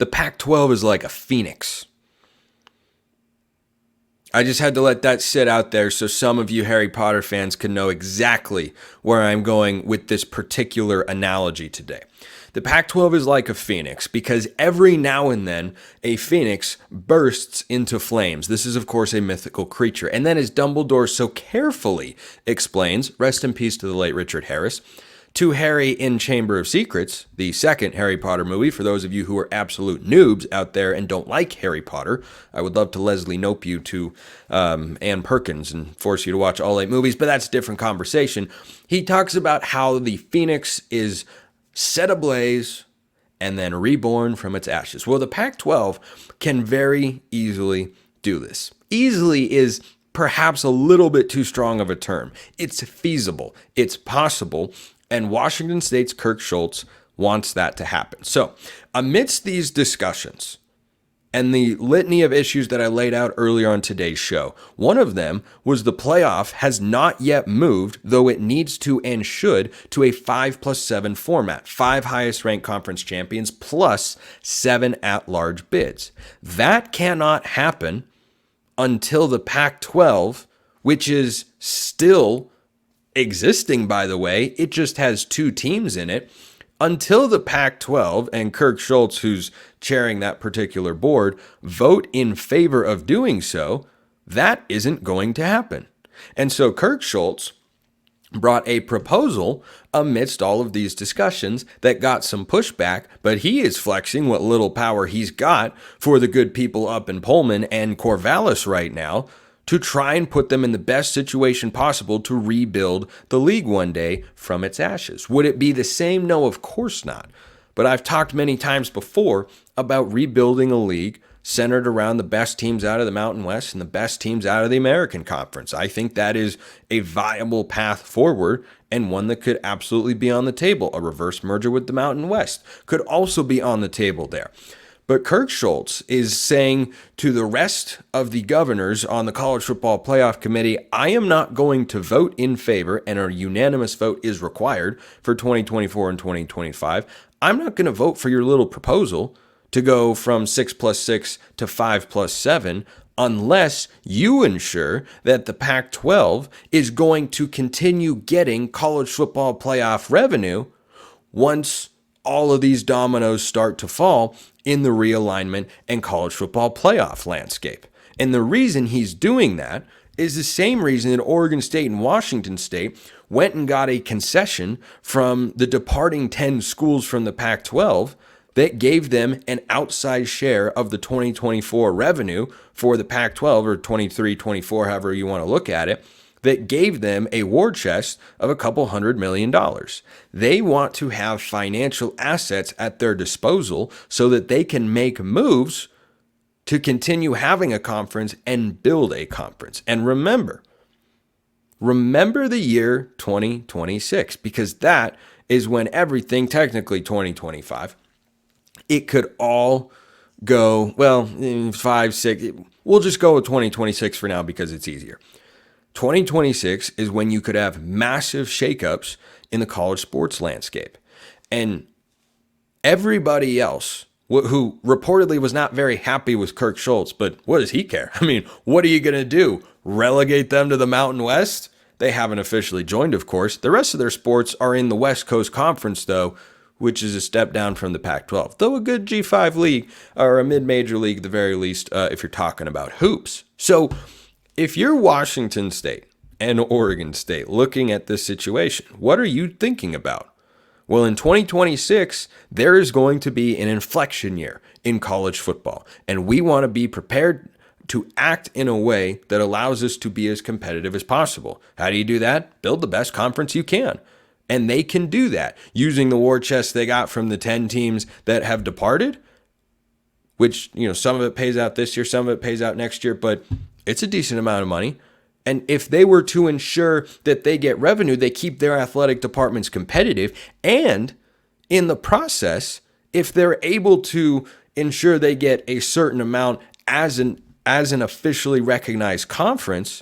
The Pac-12 is like a phoenix. I just had to let that sit out there so some of you Harry Potter fans can know exactly where I'm going with this particular analogy today. The Pac-12 is like a phoenix because every now and then a phoenix bursts into flames. This is, of course, a mythical creature. And then as Dumbledore so carefully explains, rest in peace to the late Richard Harris, to Harry in Chamber of Secrets, the second Harry Potter movie. For those of you who are absolute noobs out there and don't like Harry Potter, I would love to Leslie Knope you to Ann Perkins and force you to watch all 8 movies, but that's a different conversation. He talks about how the phoenix is set ablaze and then reborn from its ashes. Well, the Pac-12 can very easily do this. Easily is perhaps a little bit too strong of a term. It's feasible. It's possible. And Washington State's Kirk Schulz wants that to happen. So, amidst these discussions and the litany of issues that I laid out earlier on today's show, one of them was the playoff has not yet moved, though it needs to and should, to a 5+7 format. 5 highest ranked conference champions plus 7 at-large bids. That cannot happen until the Pac-12, which is still existing, by the way, it just has 2 teams in it. Until the Pac-12 and Kirk Schulz, who's chairing that particular board, vote in favor of doing so, that isn't going to happen. And so Kirk Schulz brought a proposal amidst all of these discussions that got some pushback, but he is flexing what little power he's got for the good people up in Pullman and Corvallis right now to try and put them in the best situation possible to rebuild the league one day from its ashes. Would it be the same? No, of course not. But I've talked many times before about rebuilding a league centered around the best teams out of the Mountain West and the best teams out of the American Conference. I think that is a viable path forward and one that could absolutely be on the table. A reverse merger with the Mountain West could also be on the table there. But Kirk Schulz is saying to the rest of the governors on the College Football Playoff Committee, I am not going to vote in favor, and a unanimous vote is required for 2024 and 2025. I'm not going to vote for your little proposal to go from 6+6 to 5+7 unless you ensure that the Pac-12 is going to continue getting college football playoff revenue once all of these dominoes start to fall in the realignment and college football playoff landscape. And the reason he's doing that is the same reason that Oregon State and Washington State went and got a concession from the departing 10 schools from the Pac-12 that gave them an outsized share of the 2024 revenue for the Pac-12, or 23-24, however you want to look at it, that gave them a war chest of a couple $100 million. They want to have financial assets at their disposal so that they can make moves to continue having a conference and build a conference. And remember the year 2026, because that is when everything, technically 2025, it could all go, well, 5, 6, we'll just go with 2026 for now because it's easier. 2026 is when you could have massive shakeups in the college sports landscape. And everybody else who reportedly was not very happy with Kirk Schulz, but what does he care? I mean, what are you going to do? Relegate them to the Mountain West? They haven't officially joined, of course. The rest of their sports are in the West Coast Conference, though, which is a step down from the Pac-12. Though a good G5 league, or a mid-major league at the very least, if you're talking about hoops. So if you're Washington State and Oregon State looking at this situation, what are you thinking about? Well, in 2026, there is going to be an inflection year in college football, and we want to be prepared to act in a way that allows us to be as competitive as possible. How do you do that? Build the best conference you can. And they can do that using the war chest they got from the 10 teams that have departed, which, some of it pays out this year, some of it pays out next year, but it's a decent amount of money. And if they were to ensure that they get revenue, they keep their athletic departments competitive. And in the process, if they're able to ensure they get a certain amount as an officially recognized conference,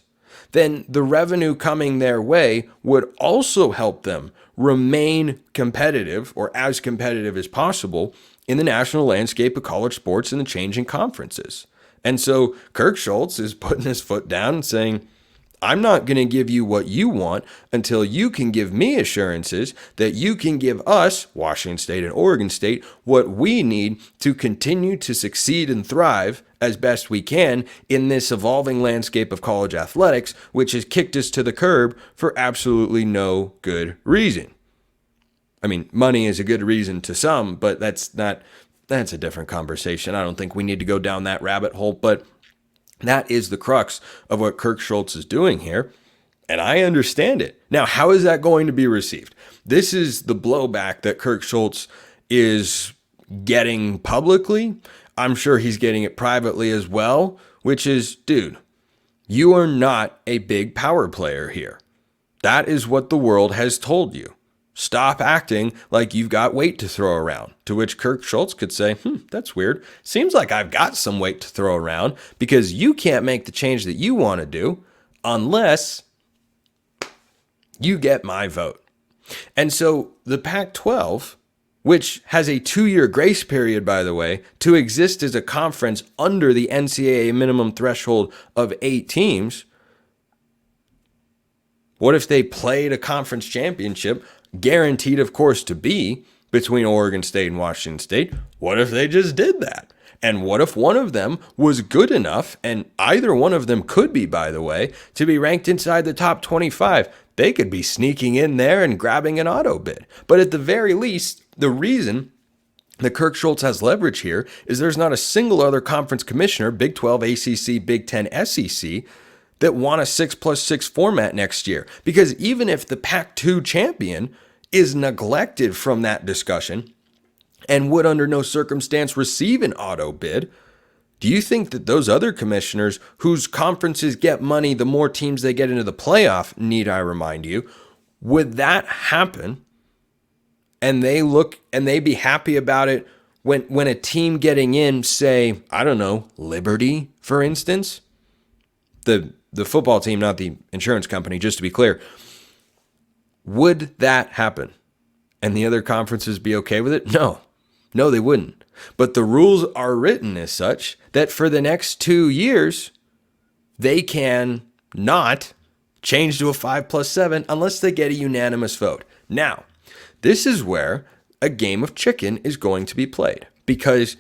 then the revenue coming their way would also help them remain competitive, or as competitive as possible, in the national landscape of college sports and the changing conferences. And so Kirk Schulz is putting his foot down and saying, I'm not going to give you what you want until you can give me assurances that you can give us, Washington State and Oregon State, what we need to continue to succeed and thrive as best we can in this evolving landscape of college athletics, which has kicked us to the curb for absolutely no good reason. I mean, money is a good reason to some, but that's a different conversation. I don't think we need to go down that rabbit hole, but that is the crux of what Kirk Schulz is doing here, and I understand it. Now, how is that going to be received? This is the blowback that Kirk Schulz is getting publicly. I'm sure he's getting it privately as well, which is, dude, you are not a big power player here. That is what the world has told you. Stop acting like you've got weight to throw around. To which Kirk Schulz could say, that's weird. Seems like I've got some weight to throw around because you can't make the change that you want to do unless you get my vote. And so the Pac-12, which has a 2-year grace period, by the way, to exist as a conference under the NCAA minimum threshold of 8 teams, what if they played a conference championship, guaranteed, of course, to be between Oregon State and Washington State? What if they just did that? And what if one of them was good enough, and either one of them could be, by the way, to be ranked inside the top 25? They could be sneaking in there and grabbing an auto bid. But at the very least, the reason that Kirk Schulz has leverage here is there's not a single other conference commissioner, Big 12, ACC, Big 10, SEC, that want a 6+6 format next year. Because even if the Pac-2 champion is neglected from that discussion and would under no circumstance receive an auto bid, do you think that those other commissioners whose conferences get money the more teams they get into the playoff, need I remind you, would that happen and they look and they be happy about it when a team getting in, say, I don't know, Liberty, for instance, the football team, not the insurance company, just to be clear, would that happen? And the other conferences be okay with it? No, they wouldn't. But the rules are written as such that for the next 2 years, they can not change to a 5+7 unless they get a unanimous vote. Now, this is where a game of chicken is going to be played, because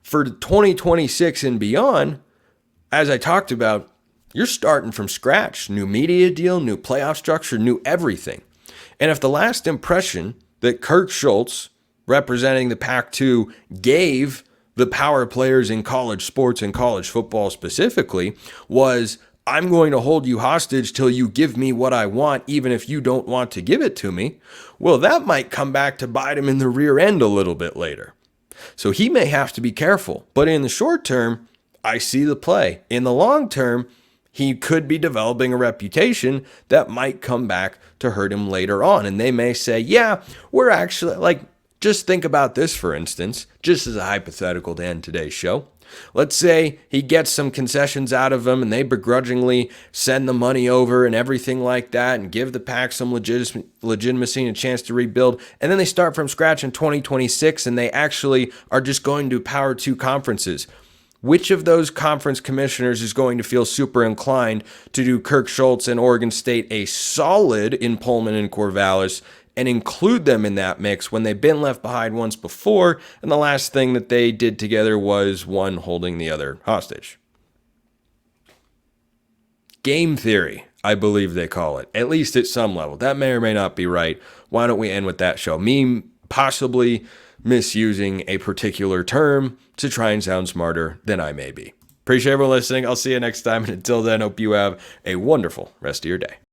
for 2026 and beyond, as I talked about, you're starting from scratch. New media deal, new playoff structure, new everything. And if the last impression that Kirk Schulz, representing the Pac-2, gave the power players in college sports and college football specifically was, I'm going to hold you hostage till you give me what I want, even if you don't want to give it to me, well, that might come back to bite him in the rear end a little bit later. So he may have to be careful. But in the short term, I see the play. In the long term, he could be developing a reputation that might come back to hurt him later on. And they may say, yeah, we're actually, just think about this, for instance, just as a hypothetical to end today's show. Let's say he gets some concessions out of them and they begrudgingly send the money over and everything like that and give the Pac some legitimacy and a chance to rebuild. And then they start from scratch in 2026 and they actually are just going to Power 2 conferences. Which of those conference commissioners is going to feel super inclined to do Kirk Schulz and Oregon State a solid in Pullman and Corvallis and include them in that mix when they've been left behind once before, and the last thing that they did together was one holding the other hostage? Game theory, I believe they call it, at least at some level. That may or may not be right. Why don't we end with that show? Me possibly misusing a particular term to try and sound smarter than I may be. Appreciate everyone listening. I'll see you next time. And until then, hope you have a wonderful rest of your day.